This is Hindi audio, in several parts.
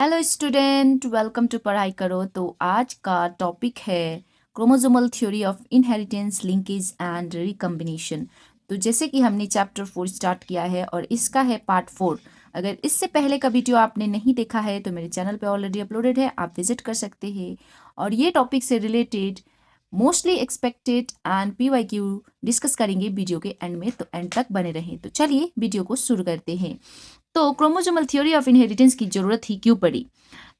हेलो स्टूडेंट, वेलकम टू पढ़ाई करो। तो आज का टॉपिक है chromosomal theory of inheritance, linkage and recombination. तो जैसे कि हमने चैप्टर 4 स्टार्ट किया है और इसका है पार्ट 4। अगर इससे पहले का वीडियो आपने नहीं देखा है तो मेरे चैनल पे ऑलरेडी अपलोडेड है, आप विजिट कर सकते हैं। और ये टॉपिक से related mostly expected and PYQ discuss करेंगे वीडियो के एंड में, तो एंड तक बने रहें। तो चलिए वीडियो को शुरू करते हैं। तो क्रोमोसोमल थ्योरी ऑफ इनहेरिटेंस की जरूरत ही क्यों पड़ी?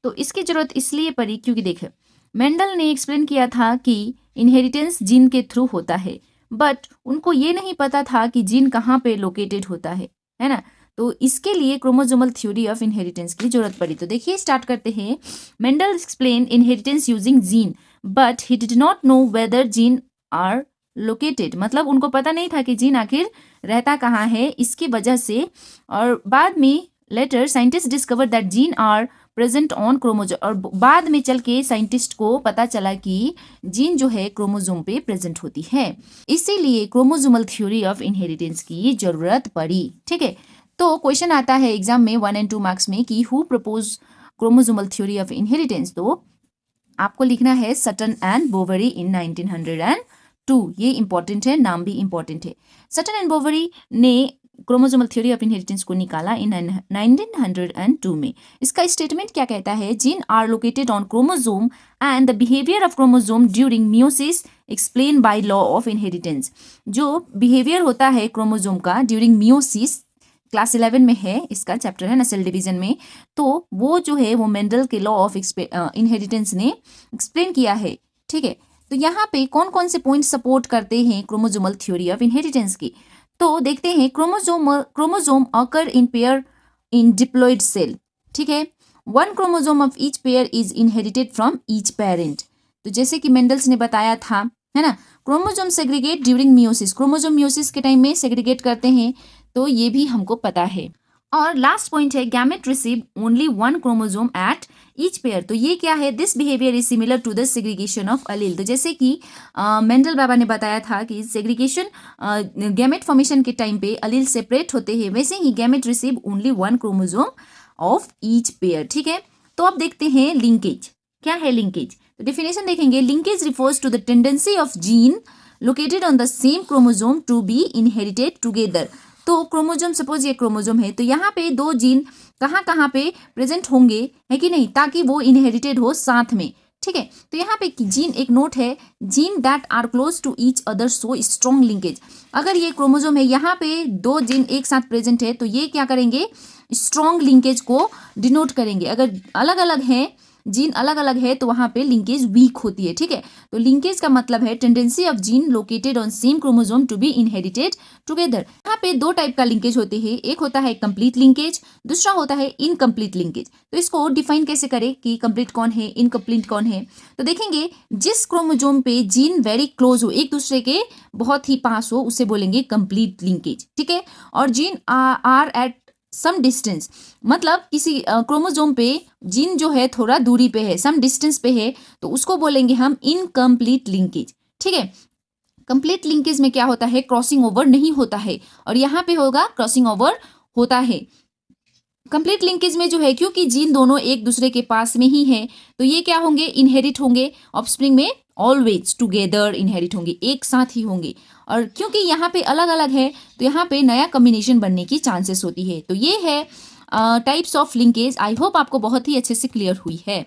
तो इसकी जरूरत इसलिए पड़ी क्योंकि देखिए, मेंडल ने एक्सप्लेन किया था कि इनहेरिटेंस जीन के थ्रू होता है, बट उनको ये नहीं पता था कि जीन कहाँ पे लोकेटेड होता है ना। तो इसके लिए क्रोमोसोमल थ्योरी ऑफ इनहेरिटेंस की जरूरत पड़ी। तो देखिए स्टार्ट करते हैं। Mendel explain inheritance using gene, but he did not know whether gene are located. मतलब उनको पता नहीं था कि जीन आखिर रहता कहाँ है, इसकी वजह से। और बाद में later scientist discover that gene are present on chromosome, और बाद में चल के साइंटिस्ट को पता चला कि जीन जो है क्रोमोजोम पे प्रेजेंट होती है। इसीलिए क्रोमोसोमल थ्योरी ऑफ इनहेरिटेंस की जरूरत पड़ी। ठीक है, तो क्वेश्चन आता है एग्जाम में 1 और 2 मार्क्स में कि who propose chromosomal theory of inheritance. तो आपको लिखना है सटन एंड बोवेरी इन 1902। ये इंपॉर्टेंट है, नाम भी इंपॉर्टेंट है। सटन एंड बोवेरी ने क्रोमोसोमल थ्योरी ऑफ इनहेरिटेंस को निकाला इन 1902 में। इसका स्टेटमेंट क्या कहता है? Gene are located on chromosome and the behaviour of chromosome during meiosis explain by law of inheritance. जो बिहेवियर होता है क्रोमोसोम का ड्यूरिंग मियोसिस, क्लास 11 में है, इसका चैप्टर है ना सेल डिवीजन में। तो वो जो है वो मेंडल के लॉ ऑफ इनहेरिटेंस ने एक्सप्लेन किया है। ठीक है, तो यहाँ पे कौन कौन से पॉइंट सपोर्ट करते हैं क्रोमोसोमल थ्योरी ऑफ इनहेरिटेंस की? तो देखते हैं। Chromosome occur in pair in diploid cell. ठीक है, one chromosome of each pair is inherited from each parent. तो जैसे कि मेंडल्स ने बताया था, है ना, chromosome segregate during meiosis. Chromosome meiosis के टाइम में सेग्रीगेट करते हैं, तो ये भी हमको पता है। और लास्ट पॉइंट है gamete receive only one chromosome at each pair. तो ये क्या है? This behaviour is similar to the segregation of allele. तो जैसे कि मेंडल बाबा ने बताया था कि सेग्रीगेशन गैमेट फॉर्मेशन के टाइम पे अलील सेपरेट होते हैं, वैसे ही gamete receive only one chromosome of each pair. ठीक है, तो अब देखते हैं लिंकेज। क्या है लिंकेज? तो डेफिनेशन देखेंगे। Linkage refers to the tendency of gene located on the same chromosome to be inherited together. तो क्रोमोसोम, सपोज ये क्रोमोसोम है, तो यहाँ पे दो जीन कहाँ कहाँ पे प्रेजेंट होंगे, है कि नहीं, ताकि वो इनहेरिटेड हो साथ में। ठीक है, तो यहाँ पे जीन एक नोट है, gene that are close to each other so strong linkage. अगर ये क्रोमोसोम है, यहाँ पे दो जीन एक साथ प्रेजेंट है, तो ये क्या करेंगे? स्ट्रॉन्ग लिंकेज को डिनोट करेंगे। अगर अलग अलग हैं, जीन अलग अलग है, तो वहां पे लिंकेज वीक होती है। ठीक है, तो लिंकेज का मतलब है tendency of gene located on same chromosome to be inherited together. यहाँ पे दो टाइप का लिंकेज होते हैं, एक होता है कंप्लीट लिंकेज, दूसरा होता है इनकम्प्लीट लिंकेज। तो इसको डिफाइन कैसे करें कि कंप्लीट कौन है, इनकम्प्लीट कौन है? तो देखेंगे, जिस क्रोमोसोम पे जीन वेरी क्लोज हो, एक दूसरे के बहुत ही पास हो, उसे बोलेंगे कंप्लीट लिंकेज। ठीक है, और gene are at some distance, मतलब किसी क्रोमोसोम पे जीन जो है थोड़ा दूरी पे है, सम डिस्टेंस पे है, तो उसको बोलेंगे हम इनकम्प्लीट लिंकेज। ठीक है, कंप्लीट लिंकेज में क्या होता है? क्रॉसिंग ओवर नहीं होता है, और यहाँ पे होगा क्रॉसिंग ओवर होता है। कंप्लीट लिंकेज में जो है, क्योंकि जीन दोनों एक दूसरे के पास में ही है, तो ये क्या होंगे? इनहेरिट होंगे ऑफस्प्रिंग में, ऑलवेज टुगेदर इनहेरिट होंगे, एक साथ ही होंगे। और क्योंकि यहाँ पे अलग अलग है, तो यहाँ पे नया कॉम्बिनेशन बनने की चांसेस होती है। तो ये है types of linkage. I hope आपको बहुत ही अच्छे से क्लियर हुई है।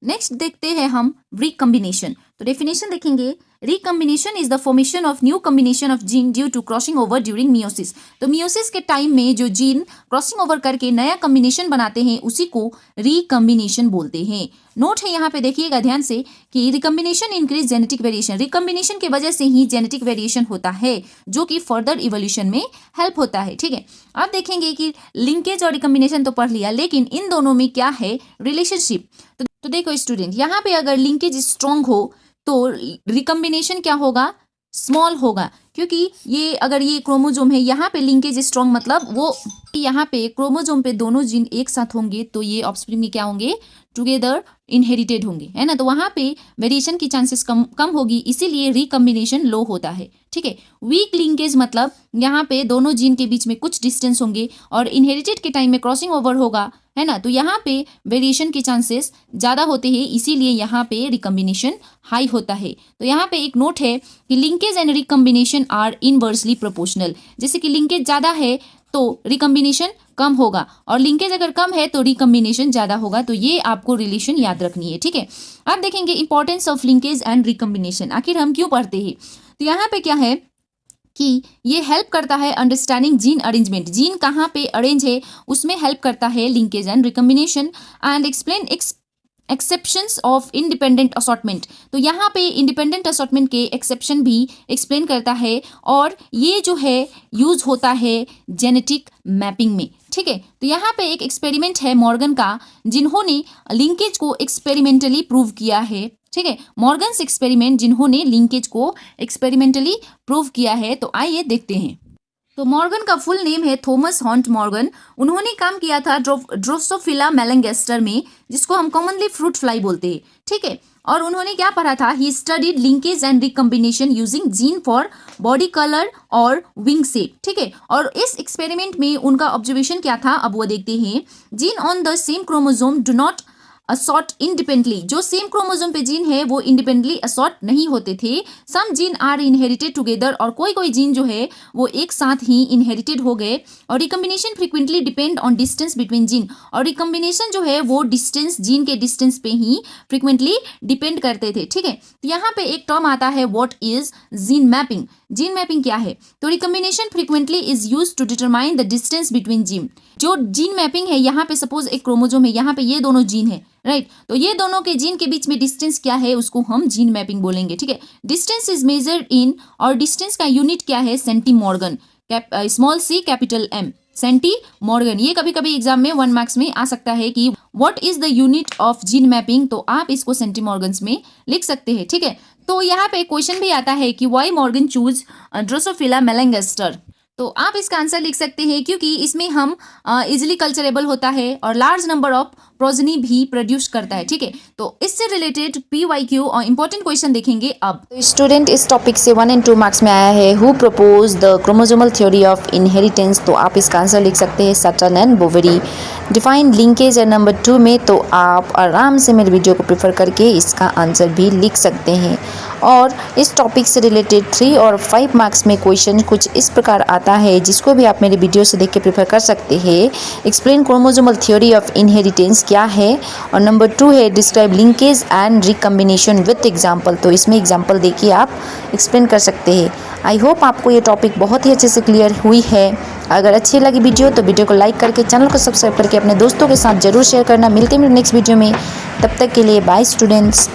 नेक्स्ट देखते हैं हम रिकम्बिनेशन। तो डेफिनेशन देखेंगे। Recombination is the formation of new combination of gene due to crossing over during meiosis. तो मियोसिस के टाइम में जो जीन क्रॉसिंग ओवर करके नया कॉम्बिनेशन बनाते हैं, उसी को रिकम्बिनेशन बोलते हैं। नोट है यहाँ पे, देखिएगा ध्यान से कि recombination increase genetic variation. Recombination की वजह से ही जेनेटिक वेरिएशन होता है, जो कि फर्दर इवोल्यूशन में हेल्प होता है। ठीक है, अब देखेंगे कि लिंकेज और रिकम्बिनेशन तो पढ़ लिया, लेकिन इन दोनों में क्या है रिलेशनशिप। तो देखो स्टूडेंट, यहाँ पे अगर लिंकेज स्ट्रॉन्ग हो तो रिकम्बिनेशन क्या होगा? स्मॉल होगा, क्योंकि ये अगर ये क्रोमोजोम है, यहाँ पे लिंकेज स्ट्रॉन्ग मतलब वो यहाँ पे क्रोमोजोम पे दोनों जीन एक साथ होंगे तो ये ऑफस्प्रिंग में क्या होंगे, टुगेदर इनहेरिटेड होंगे, है ना। तो वहाँ पे वेरिएशन की चांसेस कम होगी, इसीलिए रिकम्बिनेशन लो होता है, ठीक है। वीक लिंकेज मतलब यहाँ पे दोनों जीन के बीच में कुछ डिस्टेंस होंगे और इनहेरिटेड के टाइम में क्रॉसिंग ओवर होगा, है ना। तो यहाँ पे वेरिएशन के चांसेस ज़्यादा होते हैं, इसीलिए यहाँ पे रिकम्बिनेशन हाई होता है। तो यहाँ पे एक नोट है कि linkage and recombination are inversely proportional. जैसे कि लिंकेज ज़्यादा है तो रिकम्बिनेशन कम होगा और लिंकेज अगर कम है तो रिकम्बिनेशन ज़्यादा होगा। तो ये आपको रिलेशन याद रखनी है, ठीक है। अब देखेंगे importance of linkage and recombination, आखिर हम क्यों पढ़ते हैं। तो यहाँ पे क्या है कि ये हेल्प करता है अंडरस्टैंडिंग जीन अरेंजमेंट, जीन कहाँ पे अरेंज है उसमें हेल्प करता है linkage and recombination, and explain exceptions of independent assortment. तो यहाँ पे इंडिपेंडेंट असॉर्टमेंट के एक्सेप्शन भी एक्सप्लेन करता है और ये जो है यूज होता है जेनेटिक मैपिंग में, ठीक है। तो यहाँ पे एक एक्सपेरिमेंट है मॉर्गन का, जिन्होंने लिंकेज को एक्सपेरिमेंटली प्रूव किया है, ठीक है। मॉर्गन्स एक्सपेरिमेंट, जिन्होंने लिंकेज को एक्सपेरिमेंटली प्रूव किया है। तो आइए देखते हैं। तो मॉर्गन का फुल नेम है थॉमस हंट मॉर्गन। उन्होंने काम किया था ड्रोसोफिला मेलैंगेस्टर में, जिसको हम कॉमनली फ्रूट फ्लाई बोलते हैं, ठीक है। और उन्होंने क्या पढ़ा था, he studied linkage and recombination using gene for body colour और विंग शेप, ठीक है। और इस एक्सपेरिमेंट में उनका ऑब्जर्वेशन क्या था, अब वो देखते हैं। Gene on the same chromosome do not assort independently, जो सेम क्रोमोसोम पे जीन है वो इंडिपेंडेंटली असॉर्ट नहीं होते थे। सम जीन आर इनहेरिटेड टुगेदर, और कोई कोई जीन जो है वो एक साथ ही इनहेरिटेड हो गए। और recombination frequently depend on distance between gene, और रिकम्बिनेशन जो है वो डिस्टेंस, जीन के डिस्टेंस पे ही फ्रीक्वेंटली डिपेंड करते थे, ठीक है। तो यहाँ पे एक टर्म आता है, what is gene mapping. Gene mapping क्या है, तो recombination frequently is use to determine the distance between gene. जो जीन मैपिंग है, यहाँ पे सपोज एक क्रोमोसोम है, यहाँ पे ये दोनों जीन है, राइट। तो ये दोनों के जीन के बीच में डिस्टेंस क्या है, उसको हम जीन मैपिंग बोलेंगे, ठीक है। डिस्टेंस इज मेजर्ड इन, और डिस्टेंस का यूनिट क्या है, सेंटीमॉर्गन, स्मॉल सी कैपिटल एम, सेंटीमॉर्गन। ये कभी कभी एग्जाम में 1 मार्क्स में आ सकता है कि what is the unit of gene mapping, तो आप इसको सेंटीमॉर्गन्स में लिख सकते हैं, ठीक है। तो यहाँ पे क्वेश्चन भी आता है कि व्हाई मॉर्गन चूज ड्रोसोफिला मेलैंगेस्टर। तो आप इसका आंसर लिख सकते हैं क्योंकि इसमें हम इजिली कल्चरेबल होता है और लार्ज नंबर ऑफ प्रोजनी भी प्रोड्यूस करता है, ठीक है। तो इससे रिलेटेड PYQ और इंपॉर्टेंट क्वेश्चन देखेंगे अब। स्टूडेंट, इस टॉपिक से 1 और 2 मार्क्स में आया है, who propose the chromosomal theory of inheritance. तो आप इसका आंसर लिख सकते हैं Sutton and Boveri. Define linkage है नंबर 2 में, तो आप आराम से मेरे वीडियो को प्रेफर करके इसका आंसर भी लिख सकते हैं। और इस टॉपिक से रिलेटेड 3 और 5 मार्क्स में क्वेश्चन कुछ इस प्रकार आता है, जिसको भी आप मेरे वीडियो से देख के प्रेफर कर सकते हैं। Explain chromosomal theory of inheritance क्या है, और नंबर 2 है describe linkage and recombination with example. तो इसमें एग्जाम्पल देखिए आप एक्सप्लेन कर सकते हैं। आई होप आपको ये टॉपिक बहुत ही अच्छे से क्लियर हुई है। अगर अच्छी लगी वीडियो तो वीडियो को लाइक करके, चैनल को सब्सक्राइब करके अपने दोस्तों के साथ जरूर शेयर करना। मिलते हैं नेक्स्ट वीडियो में, तब तक के लिए बाय स्टूडेंट्स।